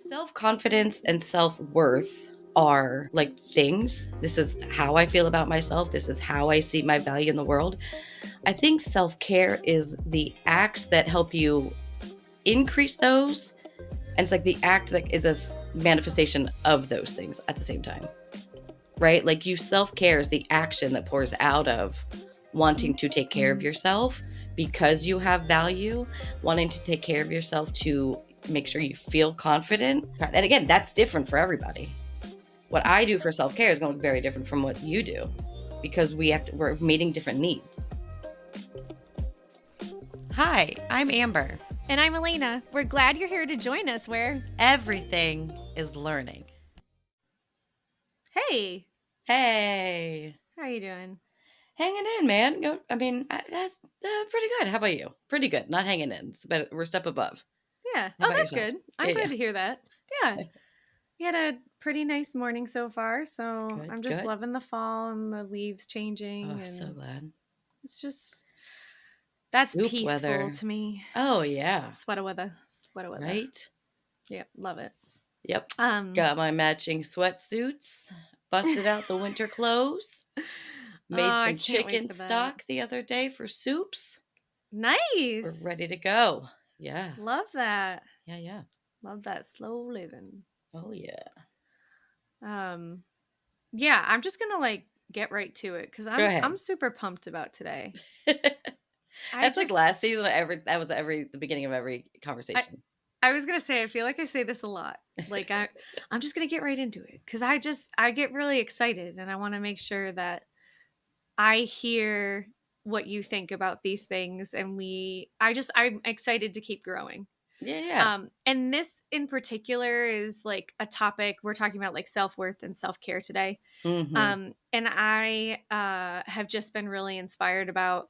Self-confidence and self-worth are like things. This is how I feel about myself. This is how I see my value in the world. I think self-care is the acts that help you increase those. And it's like the act that is a manifestation of those things at the same time, right? Like you self-care is the action that pours out of wanting to take care of yourself because you have value, wanting to take care of yourself to make sure you feel confident. And again, that's different for everybody. What I do for self-care is going to look very different from what you do because we're meeting different needs. Hi, I'm Amber. And I'm Elayna. We're glad you're here to join us where Everything is learning. Hey, Hey, how are you doing? hanging in, man. That's pretty good. How about you? Pretty good. Not hanging in, but we're a step above. Yeah. How Oh, about that's yourself? good. I'm Yeah, glad to hear that. Yeah. yeah. We had a pretty nice morning so far, so Good, I'm just good. loving the fall and the leaves Oh, changing so and glad. it's just that's Soup peaceful weather. to me. Oh, yeah. Sweater weather. Sweater weather. Right? Yeah, love it. Yep. Um Got my matching sweatsuits, busted out the winter clothes, Oh, made I some can't wait chicken for that. stock the other day for soups. We're Nice. ready to go. Yeah. Love that. Yeah, yeah. Love that slow living. Oh, yeah. Um Yeah, I'm just gonna like get right to it because Go I'm ahead. super pumped about today. I That's like just last season. That was the beginning of every I conversation. I was gonna say I feel like I say this a lot. Like I'm just gonna get right into it because I get really excited and I want to make sure that I hear what you think about these things and I'm excited to keep growing. Yeah, yeah. And this in particular is like a topic we're talking about like self-worth and self-care today. Mm-hmm. And I have just been really inspired about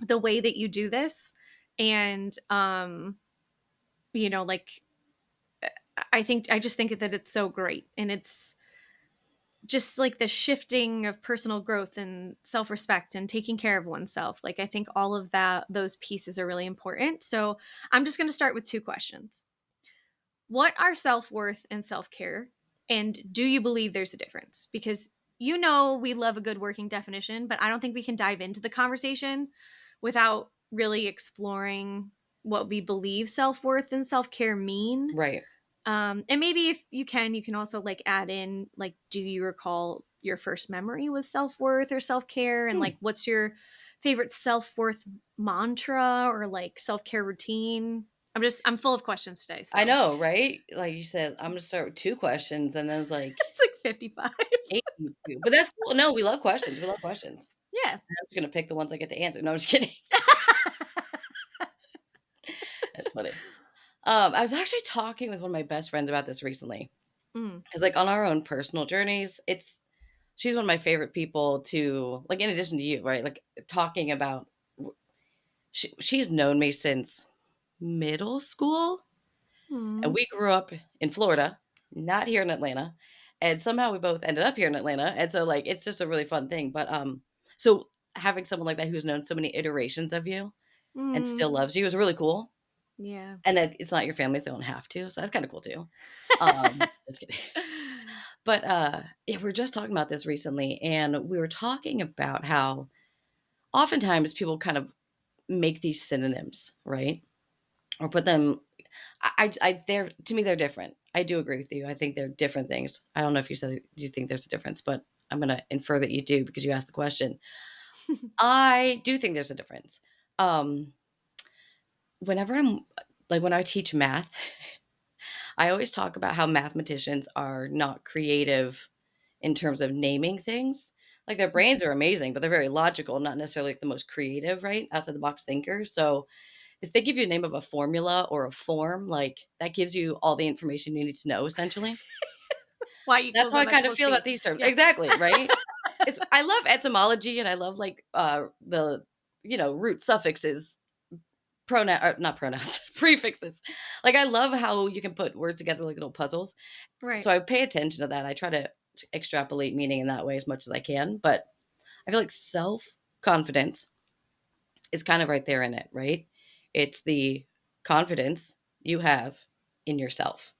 the way that you do this. And, like, I just think that it's so great. And it's just like the shifting of personal growth and self respect and taking care of oneself. Like, I think all of those pieces are really important. So I'm just going to start with two questions. What are self worth and self care? And do you believe there's a difference? Because we love a good working definition, but I don't think we can dive into the conversation without really exploring what we believe self worth and self care mean. Right. And maybe if you can also like add in like, do you recall your first memory with self worth or self care? And Hmm. like, what's your favorite self worth mantra or like self care routine? I'm full of questions today. I So know, right? Like you said, I'm gonna start with two questions, and then it was like it's like 55. 82. But that's cool. No, we love questions. We love questions. Yeah. I'm just gonna pick the ones I get to answer. No, I'm just kidding. That's funny. I was actually talking with one of my best friends about this recently. Mm. Because like on our own personal journeys, she's one of my favorite people to like in addition to you, right? Like talking about she's known me since middle school. And Mm. we grew up in Florida, not here in Atlanta. And somehow we both ended up here in Atlanta. And so like it's just a really fun thing. But so having someone like that who's known so many iterations of you and Mm. still loves you is really cool. Yeah. And that it's not your family, so they don't have to. So that's kind of cool too. Just kidding. But yeah, we were just talking about this recently, and we were talking about how oftentimes people kind of make these synonyms, right? Or put them they're to me they're different. I do agree with you. I think they're different things. I don't know if you said you think there's a difference, but I'm gonna infer that you do because you asked the question. I do think there's a difference. Um, whenever I'm like when I teach math, I always talk about how mathematicians are not creative in terms of naming things. Like their brains are amazing, but they're very logical, not necessarily like the most creative, right? Outside the box thinkers. So if they give you a name of a formula or a form, like that gives you all the information you need to know essentially. Y That's equals how I mx kind of plus feel about b. these terms. Yeah. Exactly, right? I love etymology and I love like the root suffixes, pronoun not pronouns, prefixes. Like I love how you can put words together like little puzzles. Right. So I pay attention to that. I try to extrapolate meaning in that way as much as I can, but I feel like self-confidence is kind of right there in it, right? It's the confidence you have in yourself.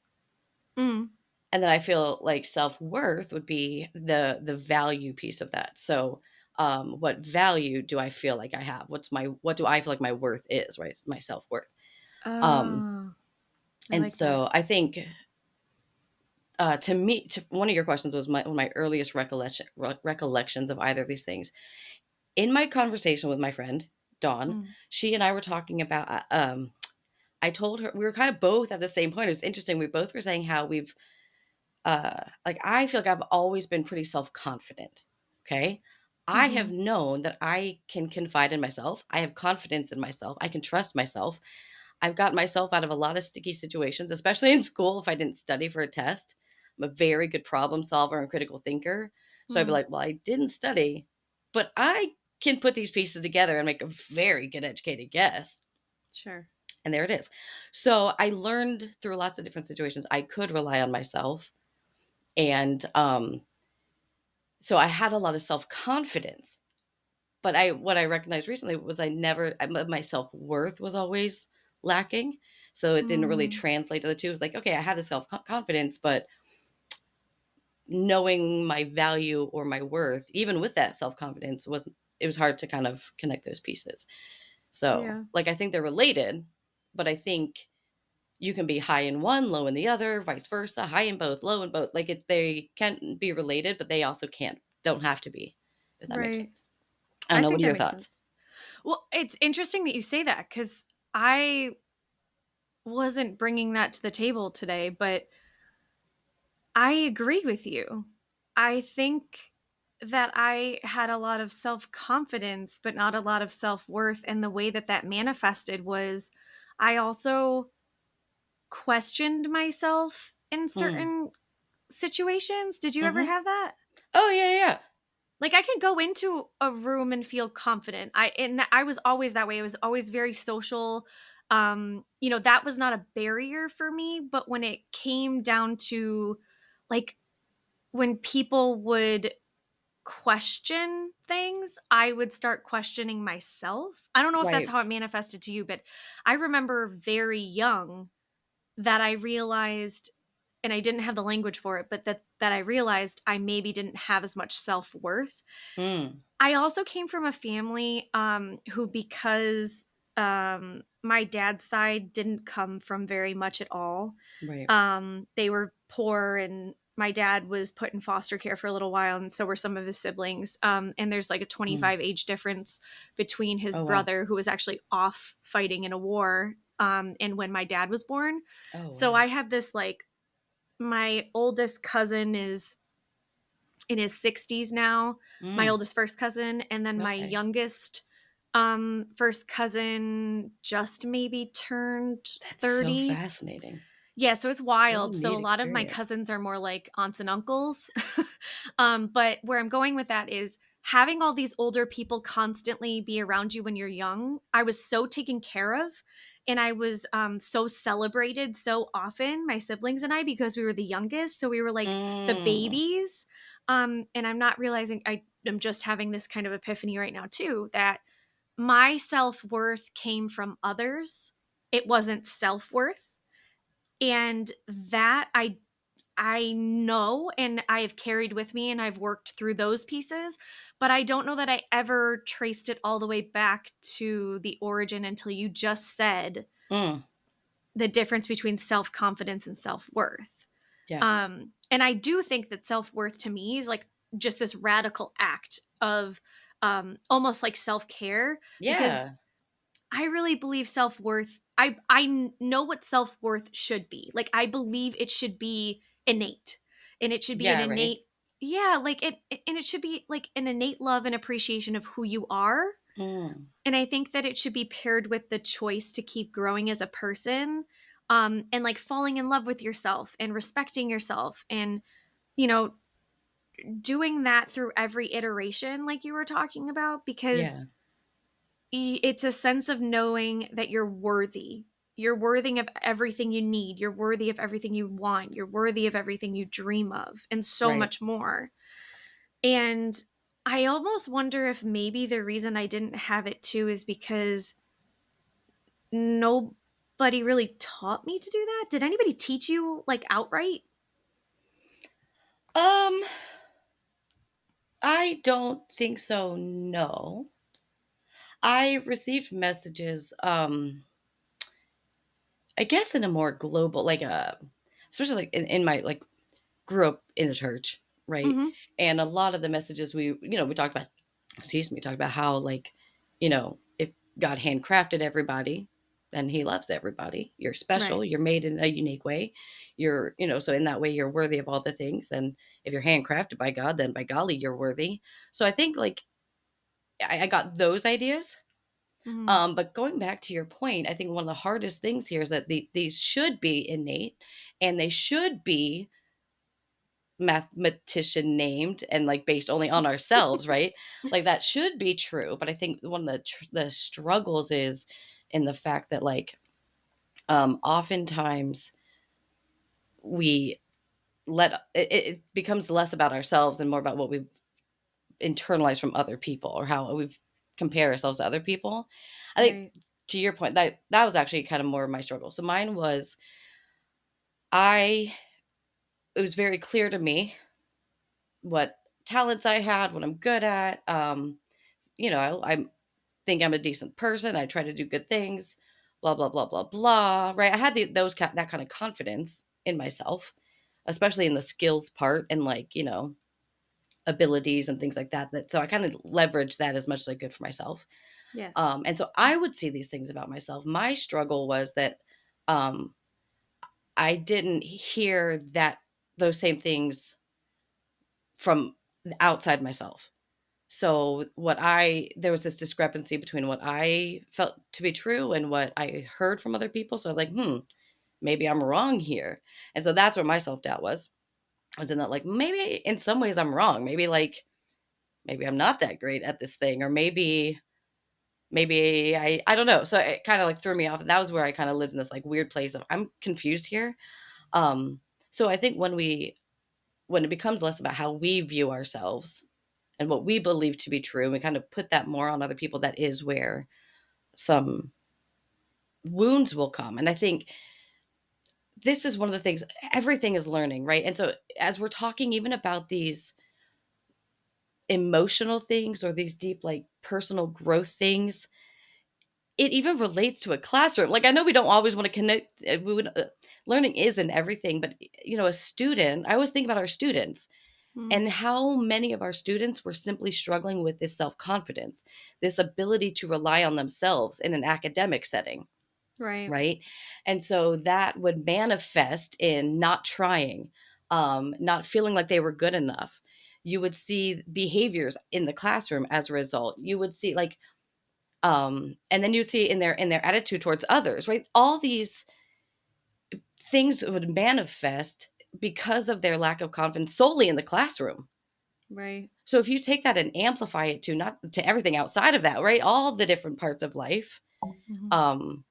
Mm. And then I feel like self-worth would be the value piece of that. So, what value do I feel like I have? What do I feel like my worth is, right? It's my self-worth. Um, Oh, I and like that. so I think to me, one of your questions was one of my earliest recollections of either of these things. In my conversation with my friend Dawn, Mm. she and I were talking about. I told her we were kind of both at the same point. It was interesting. We both were saying how we've like I feel like I've always been pretty self-confident. Okay. I have Mhm. known that I can confide in myself. I have confidence in myself. I can trust myself. I've got myself out of a lot of sticky situations, especially in school. If I didn't study for a test, I'm a very good problem solver and critical thinker. So I'd be Mm. like, well, I didn't study, but I can put these pieces together and make a very good educated guess. Sure. And there it is. So I learned through lots of different situations I could rely on myself. And so I had a lot of self-confidence. But I what I recognized recently was my self-worth was always lacking. So it didn't really Mm. translate to the two. It was like, okay, I have the self-confidence, but knowing my value or my worth, even with that self-confidence, it was hard to kind of connect those pieces. So, Yeah. like I think they're related, but I think you can be high in one, low in the other, vice versa, high in both, low in both. They can be related, but they also don't have to be, if that makes Right. sense. I don't I know. What think are that your makes thoughts? sense. Well, it's interesting that you say that because I wasn't bringing that to the table today, but I agree with you. I think that I had a lot of self confidence, but not a lot of self worth. And the way that that manifested was I also questioned myself in Hmm. certain situations. Did you ever Mhm. have that? Oh, yeah, yeah. Like I can go into a room and feel confident. I was always that way. I was always very social. That was not a barrier for me, but when it came down to like when people would question things, I would start questioning myself. I don't know if that's Right. how it manifested to you, but I remember very young that I realized and I didn't have the language for it, but that I realized I maybe didn't have as much self-worth. Mm. I also came from a family who because my dad's side didn't come from very much at all. Right. They were poor, and my dad was put in foster care for a little while, and so were some of his siblings. And there's like a Mm. 25 age difference between his Oh, wow. brother, who was actually off fighting in a war, and when my dad was born. Oh, So wow. I have this like my oldest cousin is in his 60s now, my Mm. oldest first cousin, and then my Okay. youngest first cousin just maybe turned That's so 30. fascinating. Yeah, so it's What a wild. So a neat lot of my experience. cousins are more like aunts and uncles. But where I'm going with that is having all these older people constantly be around you when you're young. I was so taken care of, and I was so celebrated so often, my siblings and I, because we were the youngest. So we were like the Mm. babies. And I'm not realizing I am just having this kind of epiphany right now too that my self worth came from others. It wasn't self worth, and that I know and I have carried with me and I've worked through those pieces, but I don't know that I ever traced it all the way back to the origin until you just said Mm. the difference between self-confidence and self-worth. Yeah. And I do think that self-worth to me is like just this radical act of almost like self-care because Yeah. I really believe self-worth know what self-worth should be. Like I believe it should be innate. And it should be an Yeah, right? innate yeah, like and it should be like an innate love and appreciation of who you are. Mm. And I think that it should be paired with the choice to keep growing as a person, and like falling in love with yourself and respecting yourself and you know doing that through every iteration like you were talking about because Yeah. it's a sense of knowing that you're worthy. You're worthy of everything you need. You're worthy of everything you want. You're worthy of everything you dream of, and so Right. much more. And I almost wonder if maybe the reason I didn't have it too is because no. but he really taught me to do that. Did anybody teach you like outright? Um, I don't think so, no. I received messages, I guess in a more global, like, especially like in my like grew up in the church, right? Mm-hmm. And a lot of the messages we talked about, excuse me, talked about how like, if God handcrafted everybody, then he loves everybody. You're special. Right. You're made in a unique way. So in that way, you're worthy of all the things. And if you're handcrafted by God, then by golly, you're worthy. So I think like I got those ideas. Mm-hmm. But going back to your point, I think one of the hardest things here is that these should be innate and they should be mathematician named and like based only on ourselves, right? Like that should be true. But I think one of the struggles is in the fact that like oftentimes we it becomes less about ourselves and more about what we internalize from other people or how we compare ourselves to other people. I think Right. to your point, that was actually kind of more of my struggle. So mine was I it was very clear to me what talents I had, what I'm good at. I think I'm a decent person. I try to do good things, blah, blah, blah, blah, blah. Right. I had that kind of confidence in myself, especially in the skills part and like, abilities and things like that. So I kind of leveraged that as much as I could for myself. Yes. And so I would see these things about myself. My struggle was that um, I didn't hear those same things from outside myself. So there was this discrepancy between what I felt to be true and what I heard from other people. So I was like, maybe I'm wrong here. And so that's where my self-doubt was. I was in that like, maybe in some ways I'm wrong. Maybe I'm not that great at this thing, or maybe I don't know. So it kind of like threw me off. And that was where I kind of lived in this like weird place of I'm confused here. Um, so I think when it becomes less about how we view ourselves and what we believe to be true, and we kind of put that more on other people, that is where some wounds will come. And I think this is one of the things, everything is learning, right? And so as we're talking even about these emotional things or these deep like personal growth things, it even relates to a classroom. Like I know we don't always want to connect, learning is in everything, but a student, I always think about our students Mm. and how many of our students were simply struggling with this self-confidence, this ability to rely on themselves in an academic setting, Right. right? And so that would manifest in not trying, not feeling like they were good enough. You would see behaviors in the classroom as a result. You would see like and then you see in their attitude towards others, right? All these things would manifest because of their lack of confidence solely in the classroom. Right. So if you take that and amplify it to not to everything outside of that, right? All the different parts of life, Mm-hmm. um,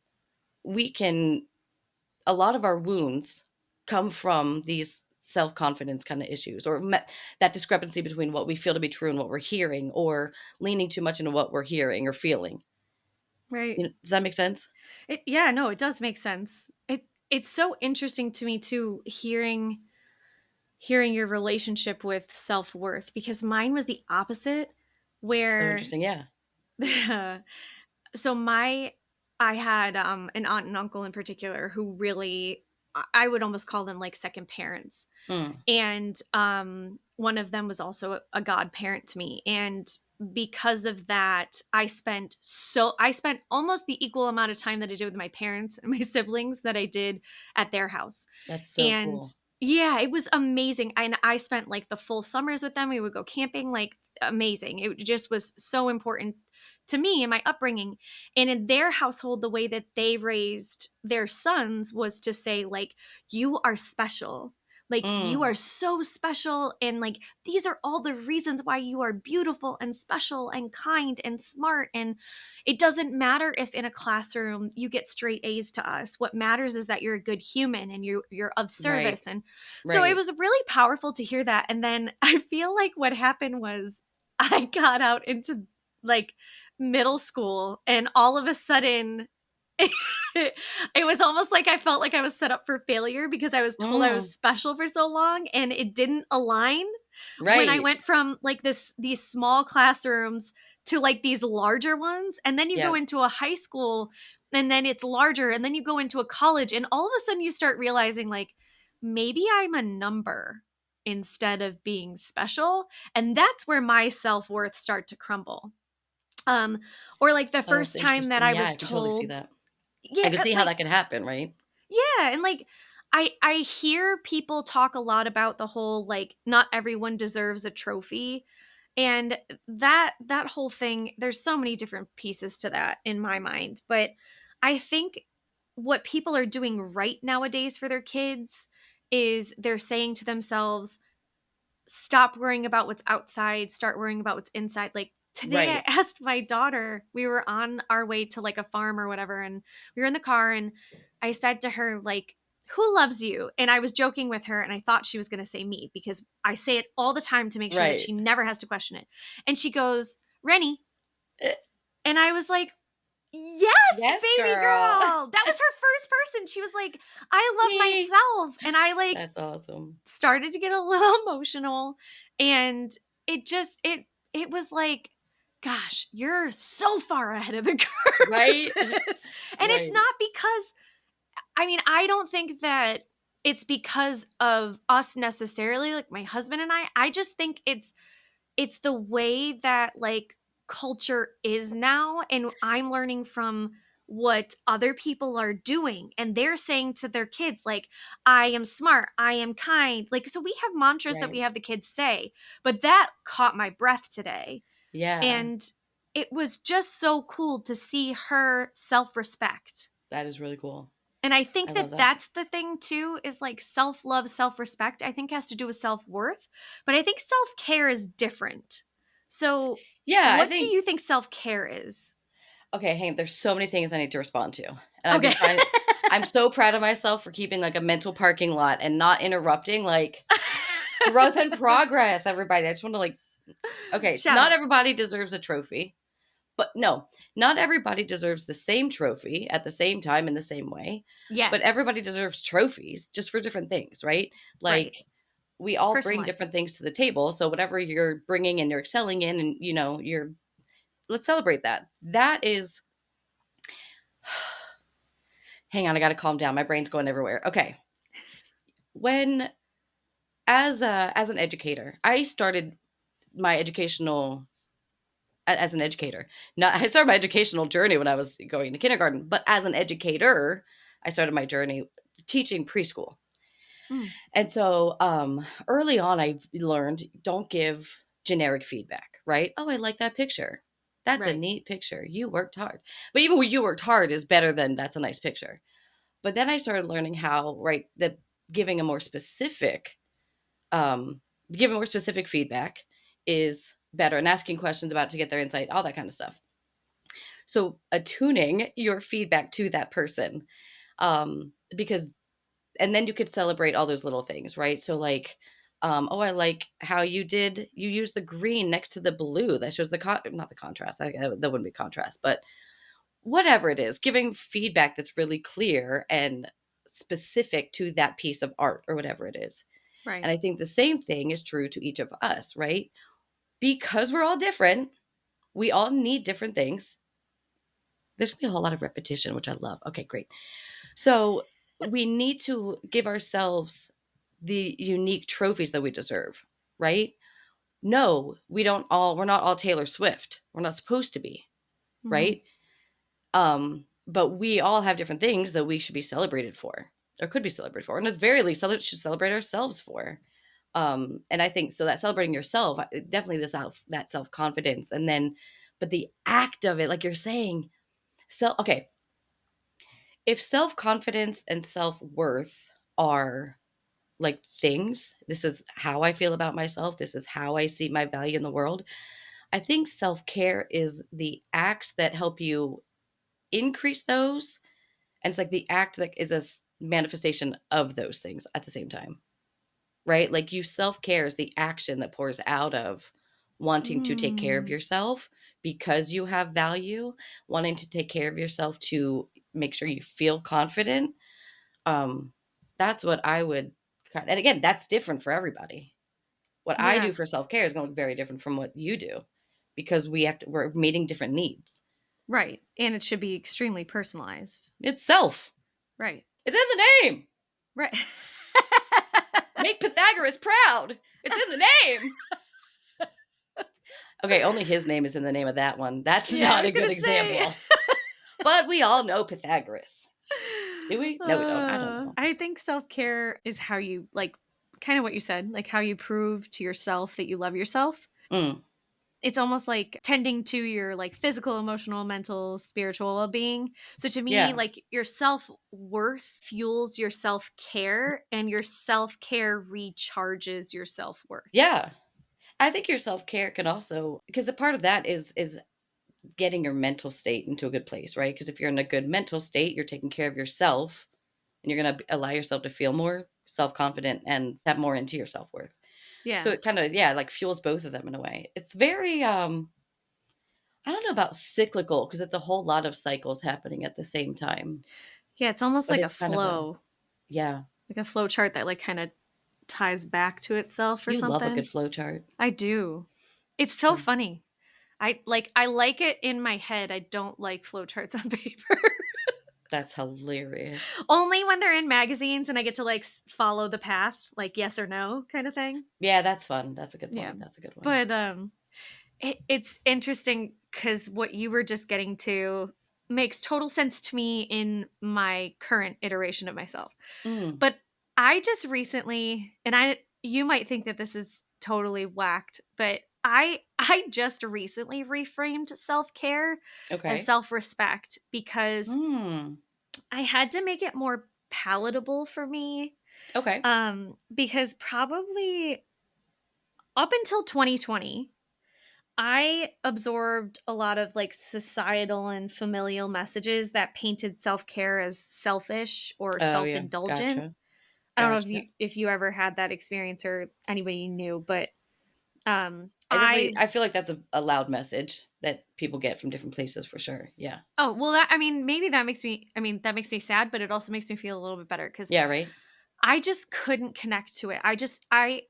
we can a lot of our wounds come from these self-confidence kind of issues or that discrepancy between what we feel to be true and what we're hearing, or leaning too much into what we're hearing or feeling. Right. Does that make sense? Yeah, no, it does make sense. It's so interesting to me too, hearing your relationship with self-worth, because mine was the opposite, So where interesting. Yeah. so my I had an aunt and uncle in particular who really, I would almost call them like second parents. Mm, And one of them was also a godparent to me, and because of that I spent almost the equal amount of time that I did with my parents and my siblings that I did at their house. that's so And cool. yeah, it was amazing. And I spent like the full summers with them. We would go camping, like amazing. It just was so important to me and my upbringing. And in their household, the way that they raised their sons was to say, like, you are special. Like, you Mm, are so special. And like, these are all the reasons why you are beautiful and special and kind and smart. And it doesn't matter if in a classroom you get straight A's to us. What matters is that you're a good human and you're of right. service. And so it Right. was really powerful to hear that. And then I feel like what happened was I got out into like middle school, and all of a sudden It was almost like I felt like I was set up for failure because I was told I was Mm, special for so long, and it didn't align when I right. went from, like, these small classrooms to, like, these larger ones, and then you go Yep. into a high school, and then it's larger, and then you go into a college, and all of a sudden you start realizing, like, maybe I'm a number instead of being special, and that's where my self-worth start to crumble. Um, or, like, the Oh, that's first time that interesting. I Yeah, was I can totally see told, that. I yeah, can see how like, that could happen, right? yeah, and, like, I hear people talk a lot about the whole, like, not everyone deserves a trophy, and that whole thing, there's so many different pieces to that in my mind, but I think what people are doing right nowadays for their kids is they're saying to themselves, stop worrying about what's outside, start worrying about what's inside. Like today I Right. asked my daughter, we were on our way to like a farm or whatever, and we were in the car, and I said to her, like, who loves you? And I was joking with her, and I thought she was going to say me because I say it all the time to make sure that Right. she never has to question it. And she goes, Rennie. Eh, And I was like, yes, yes, baby girl. girl. That was her first person. She was like, I love Me. myself. And I like That's awesome. started to get a little emotional, and it was like, gosh, you're so far ahead of the curve with Right? this. And it's Right. not because, I mean, I don't think that it's because of us necessarily, like my husband and I just think it's the way that like culture is now, and I'm learning from what other people are doing, and they're saying to their kids like, I am smart, I am kind, like, so we have mantras that we Right. have the kids say, but that caught my breath today. Yeah. And it was just so cool to see her self-respect. That is really cool. And I I think love that that. that's the thing too, is like self-love, self-respect, I think has to do with self-worth, but I think self-care is different. So, Yeah, I what do think you think self-care is? okay, hang there's so many things I need to respond to. And I've been Okay. trying I'm so proud of myself for keeping like a mental parking lot and not interrupting like growth and progress, everybody. I just want to like okay, Shout not out. everybody deserves a trophy. But no, not everybody deserves the same trophy at the same time in the same way, but Yes. everybody deserves trophies just for different things, right? Right. Like we all bring Personalized. different things to the table. So whatever you're bringing and you're excelling in and you know, you're let's celebrate that. That is hang on, I got to calm down. My brain's going everywhere. Okay. When as an educator, I started my educational as an educator. Not I started my educational journey when I was going to kindergarten, but as an educator, I started my journey teaching preschool. Mm, And so early on, I learned don't give generic feedback, right? Oh, I like that picture. That's a right. neat picture. You worked hard. But even when you worked hard is better than that's a nice picture. But then I started learning how, right, that giving a more specific, um, giving more specific feedback is better and asking questions about it to get their insight, all that kind of stuff. So attuning your feedback to that person, because and then you could celebrate all those little things, right? So like, oh, I like how you use the green next to the blue. That shows the not the contrast. That wouldn't be contrast, but whatever it is, giving feedback that's really clear and specific to that piece of art or whatever it is. And Right. I think the same thing is true to each of us, right? Because we're all different, we all need different things. There's gonna be a whole lot of repetition, which I love. Okay, great. So we need to give ourselves the unique trophies that we deserve, right? No, we're not all Taylor Swift. We're not supposed to be, Mhm. right? But we all have different things that we should be celebrated for or could be celebrated for. And at the very least, should celebrate ourselves for. And I think so that celebrating yourself, definitely that self-confidence. And then, but the act of it, like you're saying, okay, if self-confidence and self-worth are like things, this is how I feel about myself, this is how I see my value in the world. I think self-care is the acts that help you increase those, and it's like the act that is a manifestation of those things at the same time, right? Like you self-care is the action that pours out of wanting to take care of Mm. yourself because you have value, wanting to take care of yourself to make sure you feel confident. Um, that's what I would and again, that's different for everybody. What I Yeah, do for self-care is gonna look very different from what you do because we're meeting different needs. right. And it should be extremely personalized. It's self. Right. It's in the name. Right. Make Pythagoras proud. It's in the name. Okay, only his name is in the name of that one. That's Yeah, I not a was good gonna say. example. But we all know Pythagoras. Do we? No, we don't. I don't know. I think self care is how you like kind of what you said, like how you prove to yourself that you love yourself. Mm, It's almost like tending to your like physical, emotional, mental, spiritual well-being. So to me, yeah. like your self-worth fuels your self-care and your self-care recharges your self-worth. Yeah. I think your self-care can also because a part of that is getting your mental state into a good place, right? Because if you're in a good mental state, you're taking care of yourself and you're going to allow yourself to feel more self-confident and tap more into your self-worth. So Yeah. it kind of yeah, like fuels both of them in a way. It's very I don't know about cyclical because it's a whole lot of cycles happening at the same time, Yeah, it's almost but like a it's kind of a flow, yeah. like a flow chart that like kind of ties back to itself or You love a good something. flow chart. I do. It's It's so true. funny. I like it in my head. I don't like flowcharts on paper. That's hilarious. Only when they're in magazines and I get to like follow the path, like yes or no kind of thing. Yeah, that's fun. That's a good Yeah. point. That's a good one. But it's interesting cuz what you were just getting to makes total sense to me in my current iteration of myself. Mm, But I just recently, and I you might think that this is totally whacked, but I just recently reframed self-care as okay. self-respect because Mm, I had to make it more palatable for me. okay. Because probably up until 2020, I absorbed a lot of like societal and familial messages that painted self-care as selfish or Oh, yeah. self-indulgent. Gotcha. I don't know Gotcha. if you ever had that experience or anybody you knew, but I I feel like that's a loud message that people get from different places for sure. Yeah. oh well that I mean maybe that makes me I mean that makes me sad, but it also makes me feel a little bit better because Yeah, right? I just couldn't connect to it. I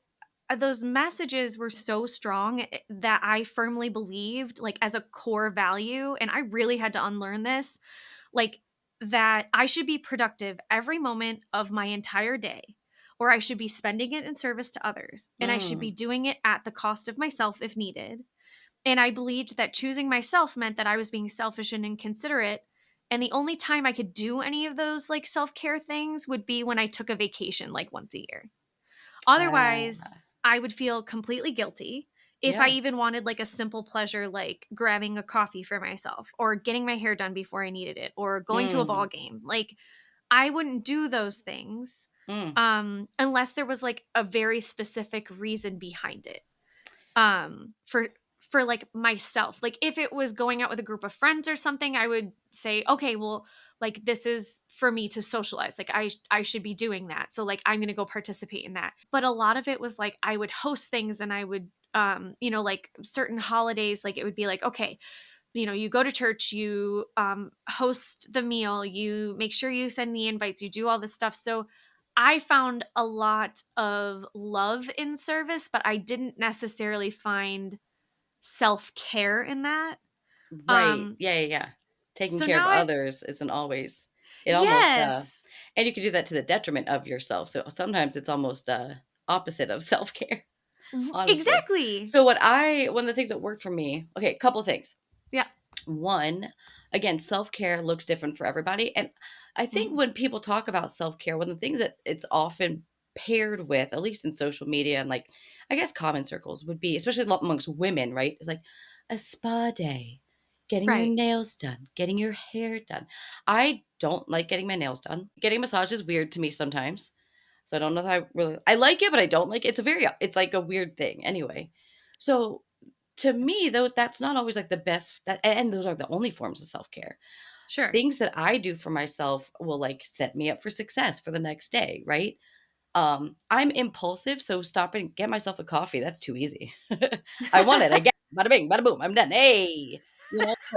those messages were so strong that I firmly believed like as a core value, and I really had to unlearn this, like that I should be productive every moment of my entire day, or I should be spending it in service to others, and I should be Mm, doing it at the cost of myself if needed. And I believed that choosing myself meant that I was being selfish and inconsiderate. And the only time I could do any of those like self care things would be when I took a vacation like once a year. Otherwise, ah, I would feel completely guilty if I yeah. even wanted like a simple pleasure like grabbing a coffee for myself or getting my hair done before I needed it or going to a ball Mm, game. Like I wouldn't do those things mm, unless there was like a very specific reason behind it. For like myself. Like if it was going out with a group of friends or something, I would say, okay, well, like this is for me to socialize. Like I should be doing that. So like I'm going to go participate in that. But a lot of it was like I would host things and I would like certain holidays like it would be like okay, you go to church, you host the meal, you make sure you send the invites, you do all this stuff. So I found a lot of love in service, but I didn't necessarily find self-care in that. right. Um, Yeah, yeah, yeah. Taking so care of now I've others isn't always it almost yes. and you could do that to the detriment of yourself. So sometimes it's almost opposite of self-care, honestly. Exactly. So one of the things that worked for me, okay, a couple of things. Yeah. One, again, self-care looks different for everybody, and I think Mhm. when people talk about self-care, one of the things that it's often paired with, at least in social media and, like, I guess common circles would be, especially amongst women, right? It's like a spa day, getting your Right. nails done, getting your hair done. I don't like getting my nails done. Getting a massage is weird to me sometimes, so I don't know if I like it, but I don't like it. It's like a weird thing anyway. So to me, though, that's not always like the best that and those are the only forms of self-care. Sure. Things that I do for myself will like set me up for success for the next day, right? I'm impulsive, so stop and get myself a coffee, that's too easy. I want it, I get it, bada bing, bada boom, I'm done. Hey,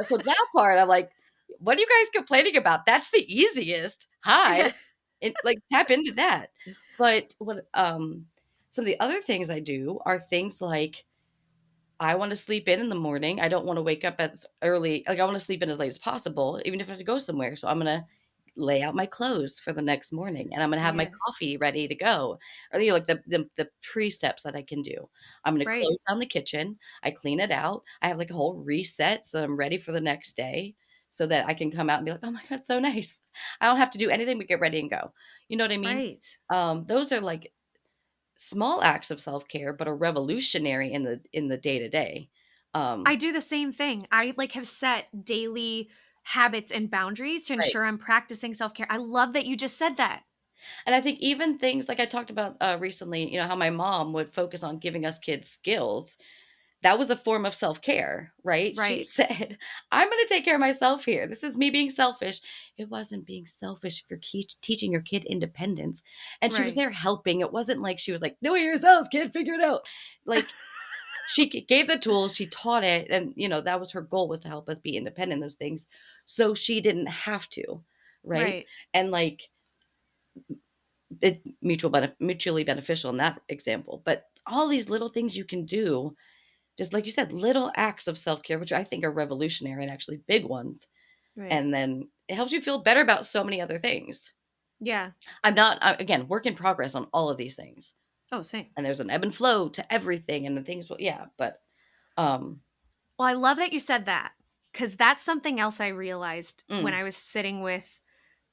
so that part I'm like, What are you guys complaining about? That's the easiest. Hi. It like tap into that. But some of the other things I do are things like I want to sleep in the morning. I don't want to wake up as early. Like I want to sleep in as late as possible, even if I have to go somewhere. So I'm gonna lay out my clothes for the next morning, and I'm gonna have my Yes. coffee ready to go. Or like the pre steps that I can do. I'm gonna Right. close down the kitchen. I clean it out. I have like a whole reset so that I'm ready for the next day, so that I can come out and be like, oh my god, so nice. I don't have to do anything but get ready and go. You know what I mean? Right. Those are like small acts of self-care, but are revolutionary in the day-to-day. I Um, do the same thing. I, like, have set daily habits and boundaries to right. ensure I'm practicing self-care. I love that you just said that. And I think even things like I talked about, recently, how my mom would focus on giving us kids skills. That was a form of self-care, right? She Right. said, "I'm gonna take care of myself here. This is me being selfish." It wasn't being selfish if you're teaching your kid independence, and she was Right. there helping. It wasn't like she was like, "Do it yourselves, kid, figure it out." Like, she gave the tools, she taught it, and, that was her goal, was to help us be independent in those things, so she didn't have to, right? Right. And, like, it mutually beneficial in that example, but all these little things you can do, just like you said, little acts of self-care, which I think are revolutionary and actually big ones, Right. and then it helps you feel better about so many other things. Yeah. I'm not again, work in progress on all of these things, Oh, same. and there's an ebb and flow to everything, and the things will yeah, but, um Well, I love that you said that because that's something else I realized when mm, I was sitting with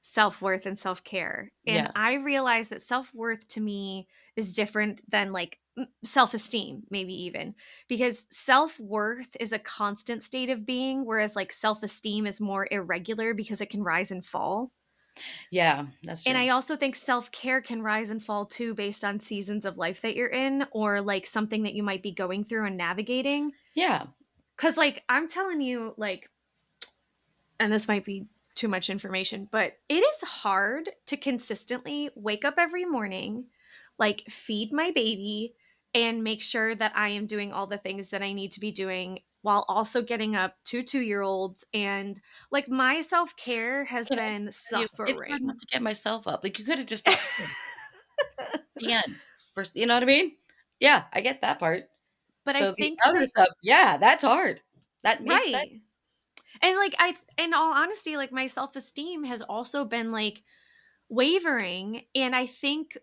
self-worth and self-care, and yeah, I realized that self-worth to me is different than, like, self-esteem, maybe even, because self-worth is a constant state of being, whereas, like, self-esteem is more irregular because it can rise and fall. yeah, that's And true. I also think self-care can rise and fall too based on seasons of life that you're in or, like, something that you might be going through and navigating. Yeah, Because, like, I'm telling you, like, and this might be too much information, but it is hard to consistently wake up every morning, like, feed my baby, and make sure that I am doing all the things that I need to be doing while also getting up 2 two-year-olds. And, like, my self-care has can I been tell you, it's hard enough suffering. to get myself up, like, you coulda just stopped there, the end. First you know what I mean? Yeah, I get that part. But I So the think other that stuff, yeah, that's hard. That makes sense. right. And, like, in all honesty, like, my self-esteem has also been, like, wavering, and I think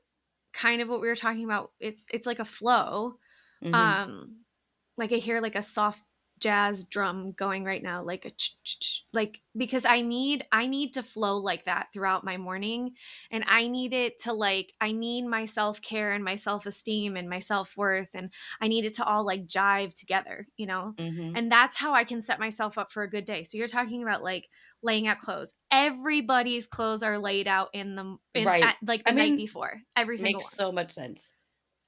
kind of what we were talking about, it's like a flow. Mhm. Um, like I hear like a soft jazz drum going right now, like a like because I need to flow like that throughout my morning, and I need it to like I need my self-care and my self-esteem and my self-worth, and I need it to all like jive together, you know? Mhm. And that's how I can set myself up for a good day. So you're talking about like laying out clothes. Everybody's clothes are laid out in Right. at like I the night mean, before. Every single makes one. so much sense.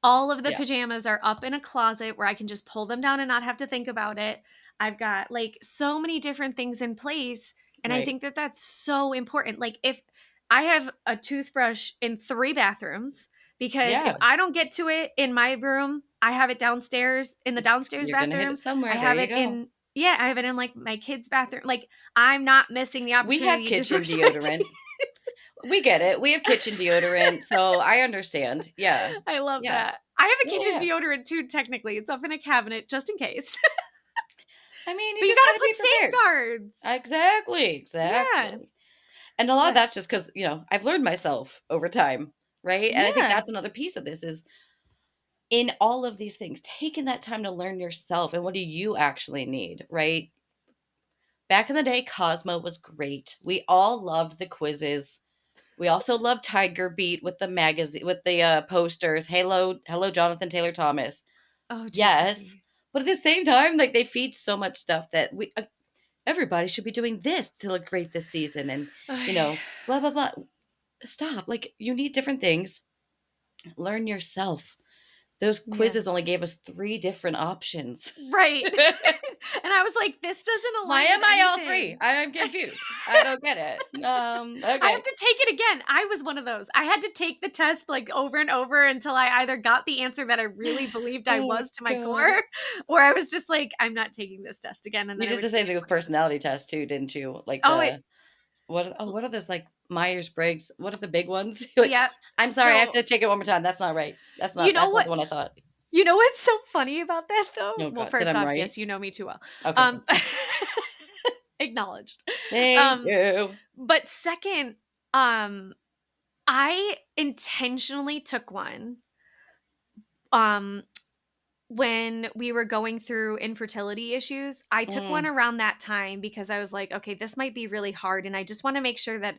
All of the Yeah. pajamas are up in a closet where I can just pull them down and not have to think about it. I've got like so many different things in place. And I Right. think that that's so important. Like, if I have a toothbrush in 3 bathrooms, because if Yeah. I don't get to it in my room, I have it downstairs in the downstairs You're gonna hit it bathroom. I somewhere, there have you it go. in, yeah, I have it in like my kids' bathroom. Like, I'm not missing the We have opportunity to kitchen brush my deodorant. teeth. We get it. We have kitchen deodorant, so I understand. Yeah. I love Yeah. that. I have a Yeah, kitchen yeah. deodorant too, technically. It's up in a cabinet just in case. I mean, you But you just gotta gotta be put prepared. safeguards. Exactly, Yeah. exactly. And a lot of But that's just because I've learned myself over time, right? And I think yeah. that's another piece of this is in all of these things, taking that time to learn yourself and what do you actually need, right? Back in the day, Cosmo was great. We all loved the quizzes. We also loved Tiger Beat with the magazine with the posters. Hello, hello, Jonathan Taylor Thomas. Oh, Yes, JTT. but at the same time, like they feed so much stuff that we everybody should be doing this to look great this season, and Ay, blah blah blah. Stop. Like you need different things. Learn yourself. Those yeah. quizzes only gave us 3 different options. Right. And I was like, "This doesn't Why align with am I all 3? anything." I'm confused. I don't get it. I have Okay. to take it again. I was one of those. I had to take the test, like, over and over until I either got the answer that I really believed I Oh was to my god. core, or I was just like, "I'm not taking this test again," and You then I did would the take same it thing with 20 times. personality tests too, didn't you? Like Oh, it what are those, like, Myers-Briggs? What are the big ones? You're like, Yep. "I'm sorry, I have So, to take it one more time. That's not right. you know That's not what the one I thought." you know what's so funny about that, though? Oh Well, god, that first I'm off, right? yes, you know me too well. Okay, good. Um, acknowledged. Thank Um, you. but second, I intentionally took one, um, when we were going through infertility issues. I took one Mm, around that time because I was like, "Okay, this might be really hard, and I just wanna make sure that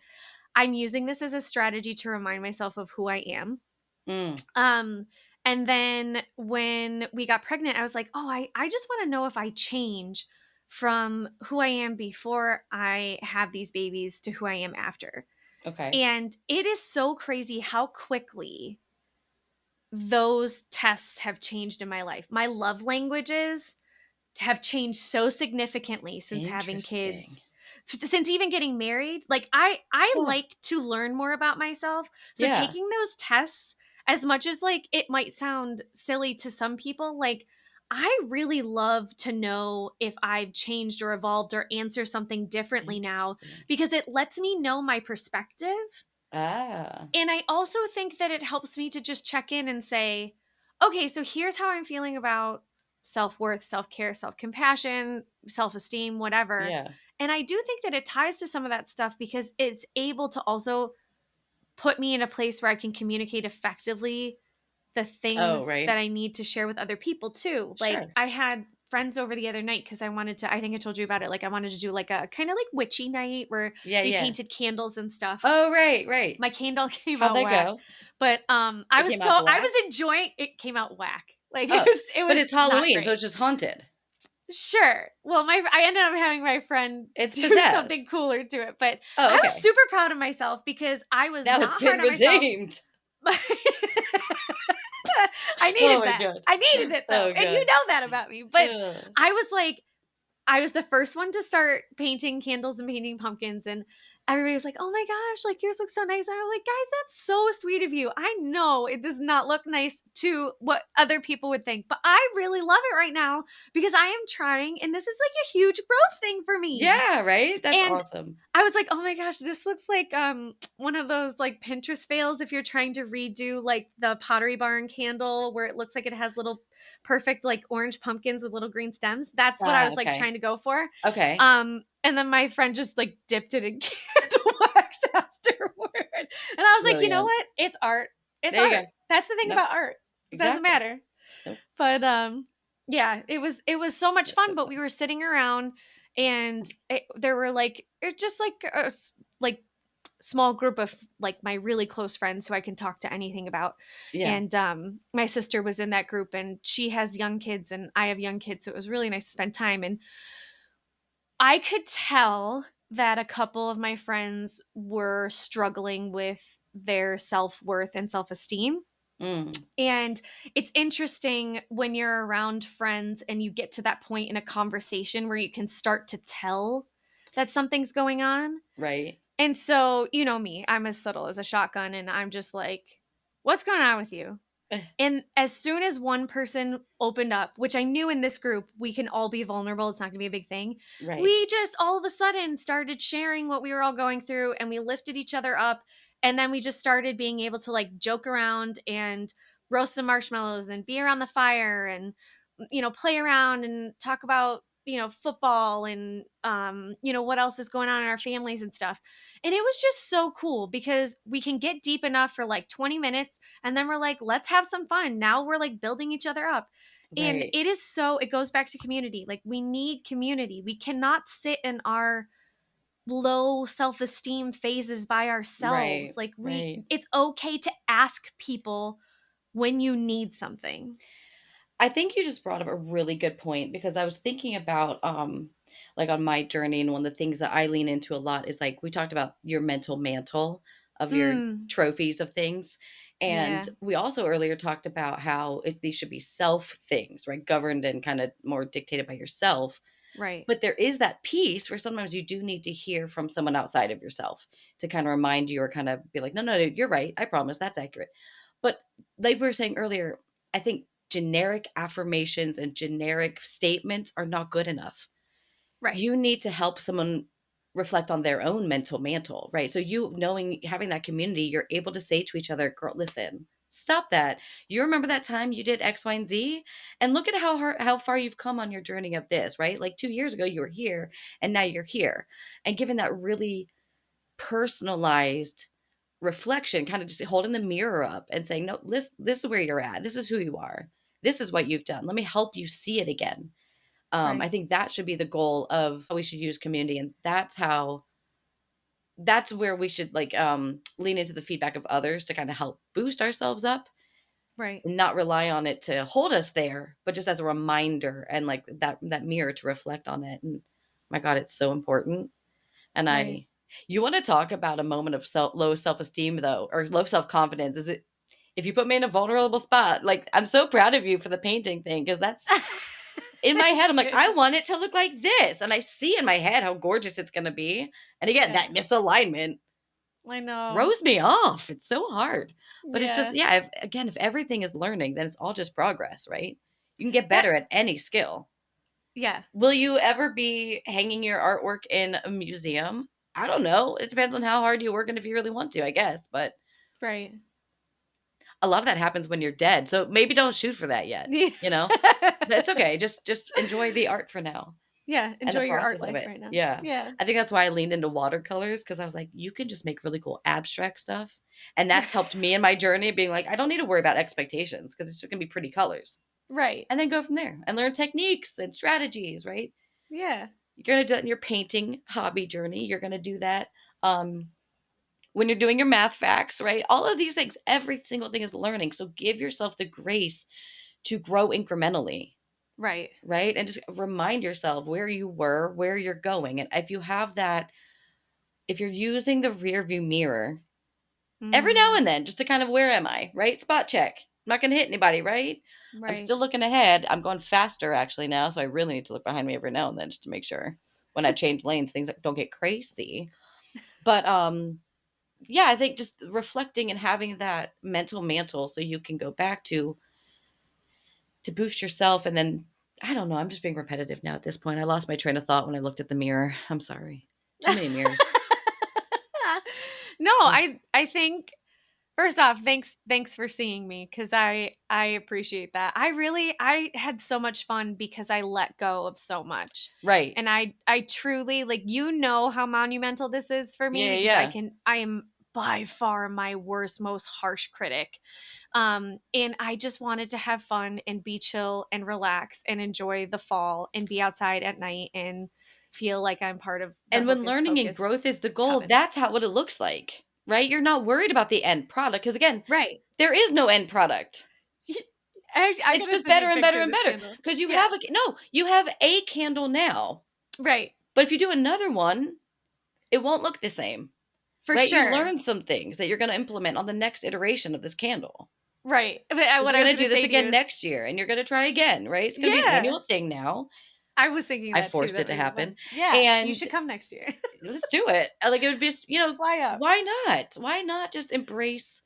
I'm using this as a strategy to remind myself of who I am." mm, Um, and then when we got pregnant, I was like, "Oh, I just wanna know if I change from who I am before I have these babies to who I am after." okay. And it is so crazy how quickly those tests have changed in my life. My love languages have changed so significantly since having Interesting. kids, since even getting married. Like, I Huh. like to learn more about myself. So Yeah, taking those tests, as much as like it might sound silly to some people, like I really love to know if I've changed or evolved or answer something differently now, interesting. because it lets me know my perspective. Ah, And I also think that it helps me to just check in and say, okay, so here's how I'm feeling about self worth, self care, self compassion, self esteem, whatever. yeah. And I do think that it ties to some of that stuff because it's able to also put me in a place where I can communicate effectively the Oh, things right. that I need to share with other people too. Like, Sure. I had friends over the other night because I think I told you about it. Like, I wanted to do like a kind of like witchy night where Yeah, we yeah. painted candles and stuff. Oh, right, right. My candle came How'd out that whack, go? but, It came out I black? was enjoying it. Came out whack. Like, Oh, it but was it's not Halloween, so great. it's just haunted. Sure. Well, my I ended up having my friend It's do something possessed. cooler to it, but Oh, I was okay. super proud of myself because I was Now it's not hard been on myself. redeemed. I Oh needed my that. god. I needed it though, Oh and you god. know that about me, but Ugh. I was like, I was the first one to start painting candles and painting pumpkins, and everybody was like, "Oh my gosh, like yours looks so nice." And I'm like, "Guys, that's so sweet of you. I know it does not look nice to what other people would think, but I really love it right now because I am trying, and this is like a huge growth thing for me." Yeah, right? That's And awesome. I was like, "Oh my gosh, this looks like, one of those, like, Pinterest fails if you're trying to redo, like, the Pottery Barn candle where it looks like it has little perfect, like, orange pumpkins with little green stems." That's what I Ah, was, like, okay. trying to go for. Okay. And then my friend just, like, dipped it in candle wax afterward. And I was like, "You know Brilliant. what? It's art. It's There you art. go. That's the thing Nope. about art. It doesn't Exactly. matter." Nope. But, yeah, it was so much That's fun, so but we fun. were sitting around and there were like it just like like small group of like my really close friends who I can talk to anything about. Yeah. And my sister was in that group and she has young kids and I have young kids, so it was really nice to spend time. And I could tell that a couple of my friends were struggling with their self-worth and self-esteem. Mm, And it's interesting when you're around friends and you get to that point in a conversation where you can start to tell that something's going on. right. And so, you know me, I'm as subtle as a shotgun and I'm just like, "What's going on with you?" Eh, And as soon as one person opened up, which I knew in this group, we can all be vulnerable, it's not gonna be a big thing. right. We just all of a sudden started sharing what we were all going through and we lifted each other up. And then we just started being able to like joke around and roast some marshmallows and be around the fire and, play around and talk about, football and, what else is going on in our families and stuff. And it was just so cool because we can get deep enough for like 20 minutes and then we're like, let's have some fun. Now we're like building each other up. And Right. it goes back to community. Like, we need community. We cannot sit in our low self esteem phases by ourselves. Right. Like, Right. it's okay to ask people when you need something. I think you just brought up a really good point because I was thinking about like on my journey, and one of the things that I lean into a lot is like we talked about your mental mantle of your Mm, trophies of things. And yeah. we also earlier talked about how these should be self things, right? Governed and kind of more dictated by yourself. Right. But there is that piece where sometimes you do need to hear from someone outside of yourself to kind of remind you or kind of be like, no, no, no, you're right. I promise that's accurate. But like we were saying earlier, I think generic affirmations and generic statements are not good enough. Right. You need to help someone reflect on their own mental mantle, right? So you knowing having that community, you're able to say to each other, "Girl, listen, stop that. You remember that time you did X, Y, and Z, and look at how far you've come on your journey of this, right? Like 2 years ago you were here, and now you're here." And given that really personalized reflection, kind of just holding the mirror up and saying, "No, this is where you're at. This is who you are. This is what you've done. Let me help you see it again." I Right. think that should be the goal of how we should use community, and that's where we should like lean into the feedback of others to kind of help boost ourselves up Right. and not rely on it to hold us there, but just as a reminder and like that mirror to reflect on it. And my God, it's so important. And Right. I you want to talk about a moment of low self-esteem though, or low self-confidence. Is it if you put me in a vulnerable spot, like I'm so proud of you for the painting thing, because that's in my head, I'm like, "I want it to look like this," and I see in my head how gorgeous it's gonna be, and again, Yeah. that misalignment I know. throws me off, it's so hard, but it's just Yeah. yeah, if everything is learning, then it's all just progress, right? You can get That better at any skill. yeah. Will you ever be hanging your artwork in a museum? I don't know, it depends on how hard you work and if you really want to, I guess, but Right. a lot of that happens when you're dead, so maybe don't shoot for that yet, Yeah. you know? That's okay, just enjoy the art for now. Yeah, And the enjoy your art process of life it. right now. Yeah. Yeah. I think that's why I leaned into watercolors because I was like, you can just make really cool abstract stuff. And that's helped me in my journey being like, I don't need to worry about expectations because it's just gonna be pretty colors. Right. And then go from there and learn techniques and strategies, right? Yeah. You're gonna do that in your painting hobby journey. You're gonna do that um, when you're doing your math facts, right? All of these things, every single thing is learning. So give yourself the grace to grow incrementally. Right. Right. And just remind yourself where you were, where you're going. And if you have that if you're using the rear view mirror every now Mm. and then just to kind of where am I, right? Spot check. I'm not going to hit anybody, right? I'm Right. still looking ahead. I'm going faster actually now, so I really need to look behind me every now and then just to make sure when I change lanes things don't get crazy. But yeah, I think just reflecting and having that mental mantle so you can go back to boost yourself and then I don't know, I'm just being repetitive now at this point. I lost my train of thought when I looked at the mirror. I'm sorry. Too many mirrors. No, Ugh, I think first off, thanks for seeing me because I appreciate that. I had so much fun because I let go of so much. right. And I truly like how monumental this is for me Yeah, because yeah. I am by far my worst, most harsh critic. And I just wanted to have fun and be chill and relax and enjoy the fall and be outside at night and feel like I'm part of the And when hocus learning and growth pocus is the goal, coven. that's how what it looks like, right? You're not worried about the end product because again, Right. there is no end product. I It's gotta just send you better a and picture better of and this better candle. because you Yeah. have a no, you have a candle now. Right. But if you do another one, it won't look the same, For right? You sure. learn some things that you're going to implement on the next iteration of this candle. Right. But, Because what you're I was going to gonna do this say to you again is next year and you're going to try again, right? It's going to be an yeah. annual thing now. I was thinking I that too. forced That it to would be happen. fun. Yeah. You And should come next year. let's do it. Like it would be, Fly up. why not? Why not just embrace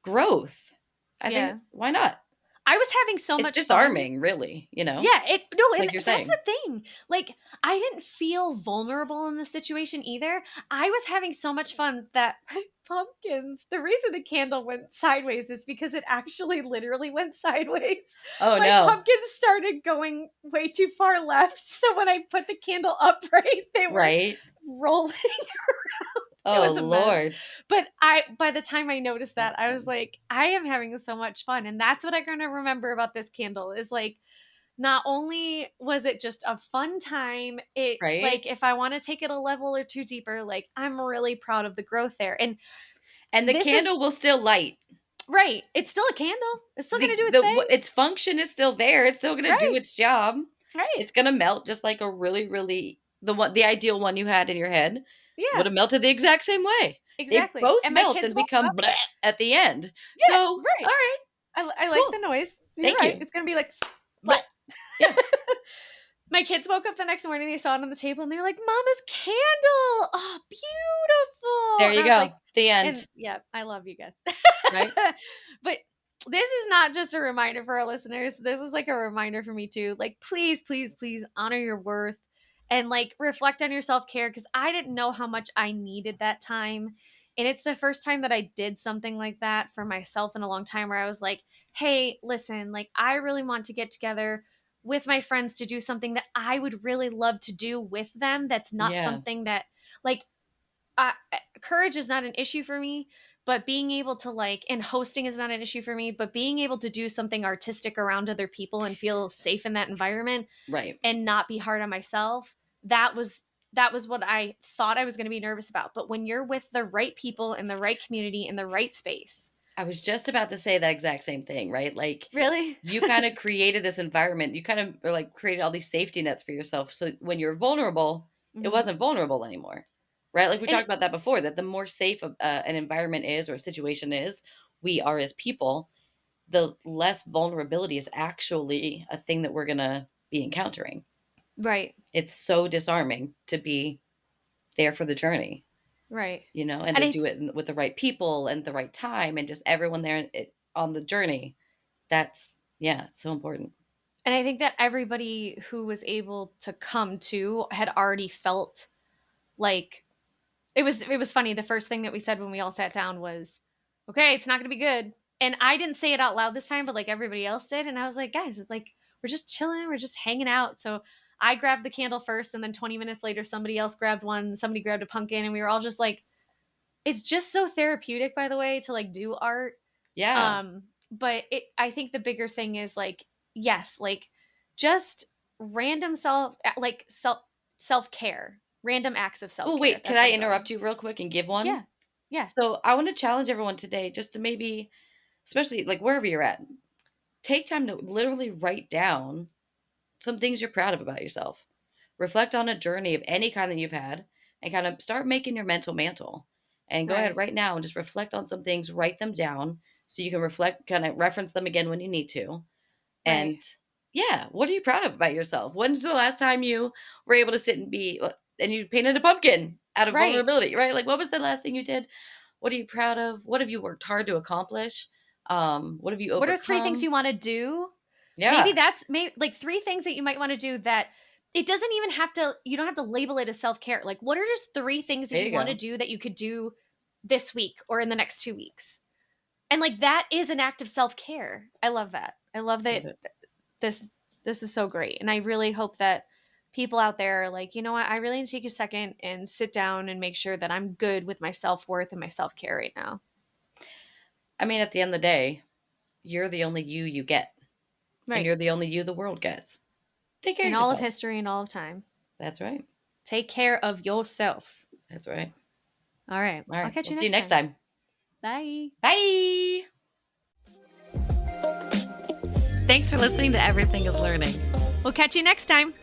growth? I think Yeah. it's why not? I was having so It's much fun. disarming, really, Yeah, it no, and like you're that's the saying. thing. Like, I didn't feel vulnerable in the situation either. I was having so much fun that my pumpkins, the reason the candle went sideways is because it actually literally went sideways. Oh My no. pumpkins started going way too far left. So when I put the candle upright, they were Right? rolling. It Oh was a mess. Lord. But I by the time I noticed that, That's I was funny. like, I am having so much fun. And that's what I'm gonna remember about this candle is like not only was it just a fun time, it Right? like if I want to take it a level or two deeper, like I'm really proud of the growth there. And And the this is candle will still light. right. It's still a candle. It's still gonna do its thing. Its function is still there. It's still gonna do Right. its job. Right. It's gonna melt just like a really, really the ideal one you had in your head would Yeah. have melted the exact same way. They Exactly. both And my melt kids and woke become up. bleh at the end. So, Yeah. all Right. right, I like the cool. noise. You're Thank right. you. It's gonna be like Bleh. splat. Yeah. My kids woke up the next morning, they saw it on the table, and they were like, "Mama's candle! Oh, beautiful!" There And you I was go. like, The and end, yeah, I love you guys. right? But this is not just a reminder for our listeners. This is like a reminder for me too. Like, please, please, please honor your worth and like reflect on your self care because I didn't know how much I needed that time. And it's the first time that I did something like that for myself in a long time where I was like, hey, listen, like, I really want to get together with my friends to do something that I would really love to do with them. That's not Yeah, something that, like, courage is not an issue for me, but being able to like, and hosting is not an issue for me, but being able to do something artistic around other people and feel safe in that environment right. and not be hard on myself, that was what I thought I was going to be nervous about. But when you're with the right people in the right community in the right space, I was just about to say that exact same thing, right? Like, really. you kinda created this environment, you kind of or, like, created all these safety nets for yourself, so when you're vulnerable, it Mhm. wasn't vulnerable anymore, right? Like, we And talked about that before, that the more safe an environment is or a situation is, we are as people, the less vulnerability is actually a thing that we're gonna be encountering. right, It's so disarming to be there for the journey, right. and And to I do it with the right people and the right time and just everyone there on the journey. That's yeah, it's so important. and I think that everybody who was able to come to had already felt like it was funny. The first thing that we said when we all sat down was, "Okay, it's not gonna be good." And I didn't say it out loud this time, but like everybody else did. And I was like, guys, it's like we're just chilling, we're just hanging out. So I grabbed the candle first, and then 20 minutes later, somebody else grabbed one, somebody grabbed a pumpkin, and we were all just like, it's just so therapeutic, by the way, to like do art. Yeah. But I think the bigger thing is like, yes, like just random self-care, random acts of Oh, self-care. wait, can That's I what it really. interrupt you real quick and give one? Yeah. Yeah. So, I wanna challenge everyone today just to maybe especially, like, wherever you're at, take time to literally write down some things you're proud of about yourself. Reflect on a journey of any kind that you've had and kind of start making your mental mantle. And go ahead Right. right now and just reflect on some things, write them down so you can reflect, kind of reference them again when you need to. Right. And yeah, what are you proud of about yourself? When's the last time you were able to sit and and you painted a pumpkin out of Right. vulnerability, right? Like, what was the last thing you did? What are you proud of? What have you worked hard to accomplish? What have you What are three things overcome? you want to do? Maybe Yeah, that's like three things that you might want to do that it doesn't even have to, you don't have to label it as self-care. Like, what are just three things that there you you want to go. do that you could do this week or in the next 2 weeks? And like that is an act of self-care. I love that. I love that. Love it. this this is so great. And I really hope that people out there are like, you know what, I really need to take a second and sit down and make sure that I'm good with my self-worth and my self-care right now. I mean, at the end of the day, you're the only you get, and Right. you're the only you the world gets. Take care In of all of yourself. history and all of time. That's right. Take care of yourself. That's right. All right. All I'll right. catch We'll you see you next next time. time. Bye. Bye. Thanks for listening to Everything is Learning. We'll catch you next time.